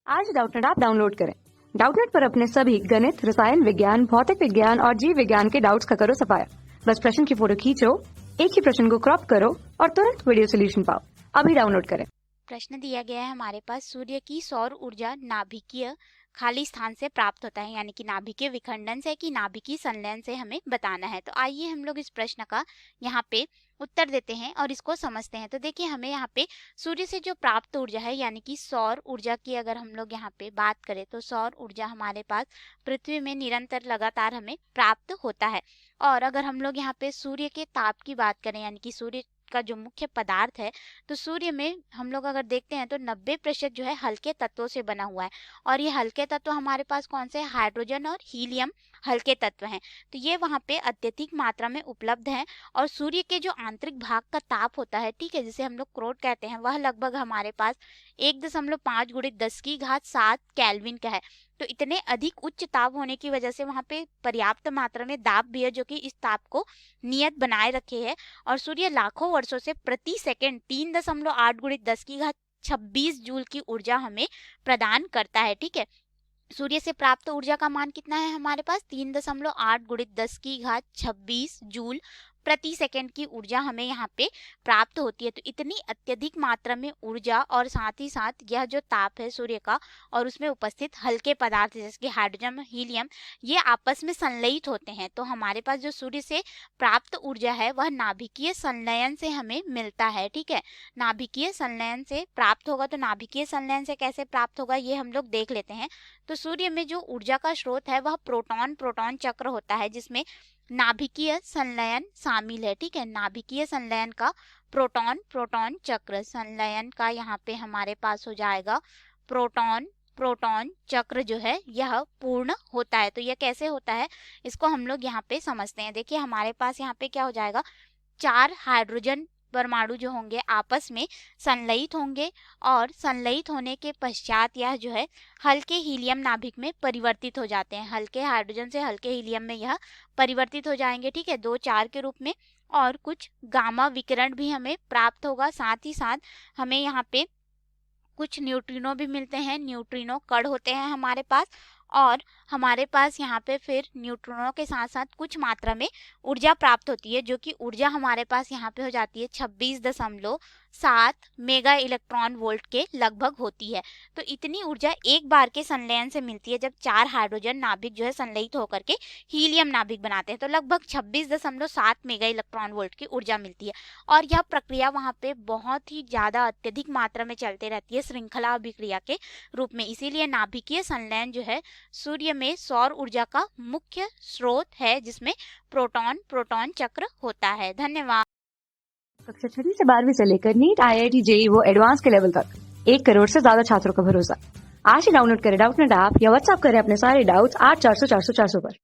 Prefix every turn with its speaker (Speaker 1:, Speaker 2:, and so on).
Speaker 1: आज Doubtnut app download करें। Doubtnut पर अपने सभी गणित, रसायन विज्ञान, भौतिक विज्ञान और जीव विज्ञान के डाउट्स का करो सफाया। बस प्रश्न की फोटो खींचो, एक ही प्रश्न को क्रॉप करो और तुरंत वीडियो सोल्यूशन पाओ। अभी डाउनलोड करें।
Speaker 2: प्रश्न दिया गया है हमारे पास, सूर्य की सौर ऊर्जा नाभिकीय खाली स्थान से प्राप्त होता है, यानी कि नाभिकीय विखंडन से कि नाभिकीय संलयन से हमें बताना है। तो आइए हम लोग इस प्रश्न का यहाँ पे उत्तर देते हैं और इसको समझते हैं। तो देखिए, हमें यहाँ पे सूर्य से जो प्राप्त ऊर्जा है, यानी कि सौर ऊर्जा की अगर हम लोग यहाँ पे बात करें तो सौर ऊर्जा हमारे पास पृथ्वी में निरंतर लगातार हमें प्राप्त होता है। और अगर हम लोग यहाँ पे सूर्य के ताप की बात करें, यानी कि सूर्य का जो मुख्य पदार्थ है, तो सूर्य में हम लोग अगर देखते हैं तो 90% जो है हल्के तत्वों से बना हुआ है। और ये हल्के तत्व हमारे पास कौन से? हाइड्रोजन और हीलियम हल्के तत्व हैं। तो ये वहाँ पे अत्यधिक मात्रा में उपलब्ध हैं। और सूर्य के जो आंतरिक भाग का ताप होता है, ठीक है, जिसे हम लोग क्रोट कहते हैं, वह लगभग हमारे पास 1.5 गुणित 10⁻7 केल्विन का है। तो इतने अधिक उच्च ताप होने की वजह से वहाँ पे पर्याप्त मात्रा में दाब भी है, जो कि इस ताप को नियत बनाए रखे है। और सूर्य लाखों वर्षों से प्रति सेकंड 3.8 गुणित 10⁻26 जूल की ऊर्जा हमें प्रदान करता है। ठीक है, सूर्य से प्राप्त ऊर्जा का मान कितना है हमारे पास? 3.8 गुणित 10⁻26 जूल प्रति सेकंड की ऊर्जा हमें यहाँ पे प्राप्त होती है। तो इतनी अत्यधिक मात्रा में ऊर्जा और साथ ही साथ यह जो ताप है सूर्य का और उसमें उपस्थित हल्के पदार्थ जैसे कि हाइड्रोजन, हीलियम, ये आपस में संलयित होते हैं। तो हमारे पास जो सूर्य से प्राप्त ऊर्जा है वह नाभिकीय संलयन से हमें मिलता है। ठीक है, नाभिकीय संलयन से प्राप्त होगा। तो नाभिकीय संलयन से कैसे प्राप्त होगा ये हम लोग देख लेते हैं। तो सूर्य में जो ऊर्जा का स्रोत है वह प्रोटॉन प्रोटॉन चक्र होता है, जिसमें नाभिकीय संलयन शामिल है। ठीक है, नाभिकीय संलयन का प्रोटॉन प्रोटॉन चक्र, संलयन का यहाँ पे हमारे पास हो जाएगा प्रोटॉन प्रोटॉन चक्र जो है यह पूर्ण होता है। तो यह कैसे होता है इसको हम लोग यहाँ पे समझते हैं। देखिए, हमारे पास यहाँ पे क्या हो जाएगा, 4 हाइड्रोजन परमाणु जो होंगे आपस में संलयित होंगे और संलयित होने के पश्चात यह जो है हल्के हीलियम नाभिक में परिवर्तित हो जाते हैं। हल्के हाइड्रोजन से हल्के हीलियम में यह परिवर्तित हो जाएंगे। ठीक है, 2 4 के रूप में। और कुछ गामा विकिरण भी हमें प्राप्त होगा। साथ ही साथ हमें यहाँ पे कुछ न्यूट्रिनो भी मिलते हैं, न्यूट्रिनो कण होते हैं हमारे पास। और हमारे पास यहाँ पे फिर न्यूट्रिनो के साथ साथ कुछ मात्रा में ऊर्जा प्राप्त होती है, जो कि ऊर्जा हमारे पास यहाँ पे हो जाती है 26.7 मेगा इलेक्ट्रॉन वोल्ट के लगभग होती है। तो इतनी ऊर्जा एक बार के संलयन से मिलती है, जब 4 हाइड्रोजन नाभिक जो है संलयित होकर के हीलियम नाभिक बनाते हैं। तो लगभग 26.7 मेगा इलेक्ट्रॉन वोल्ट की ऊर्जा मिलती है। और यह प्रक्रिया वहाँ पे बहुत ही ज़्यादा अत्यधिक मात्रा में चलते रहती है, श्रृंखला अभिक्रिया के रूप में। इसीलिए नाभिकीय संलयन जो है सूर्य में सौर ऊर्जा का मुख्य स्रोत है, जिसमें प्रोटॉन प्रोटॉन चक्र होता है। धन्यवाद।
Speaker 1: कक्षा 6 से 12वीं से लेकर नीट, IIT, JEE वो एडवांस के लेवल तक 1 करोड़ से ज्यादा छात्रों का भरोसा। आज ही डाउनलोड करें डाउटनेट ऐप या व्हाट्सएप करें अपने सारे डाउट्स 8400 400 400 पर।